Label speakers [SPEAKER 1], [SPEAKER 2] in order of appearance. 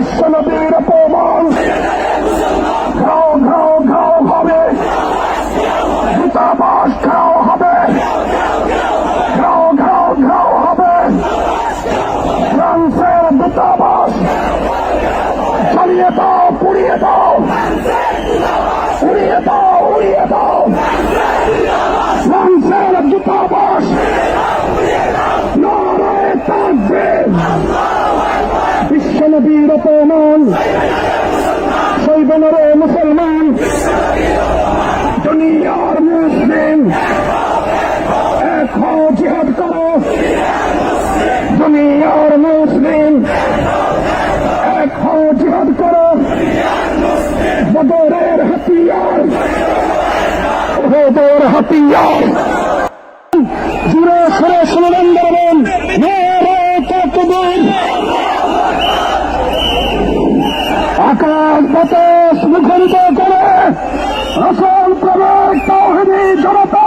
[SPEAKER 1] বিশ্বনবীর অপমান ঘাও ঘাও ঘাও হবে, দূতাবাস ঘাও হবে, ঘাও ঘাও ঘাও হবে। ফ্রান্সের দূতাবাস জ্বালিয়ে দাও, পুড়িয়ে দাও, উড়িয়ে দাও, উড়িয়ে দাও। ফ্রান্সের দূতাবাস নারায়ে তাকবীর। বিশ্বনবীর অপমান সইবে না রে মুসলমান। দুনিয়ার মুসলিম এক হও, জিহাদ করো। দুনিয়ার মুসলিম এক হও, জিহাদ করো। বদরের হাতিয়ার, ওহুদের হাতিয়ার। জুড়ে সরে স্লোগান দেবেন, নারায়ে তাকবীর। আকাশ বাতাস মুখরিত করে রাসূল প্রেমিক তাওহীদি জনতা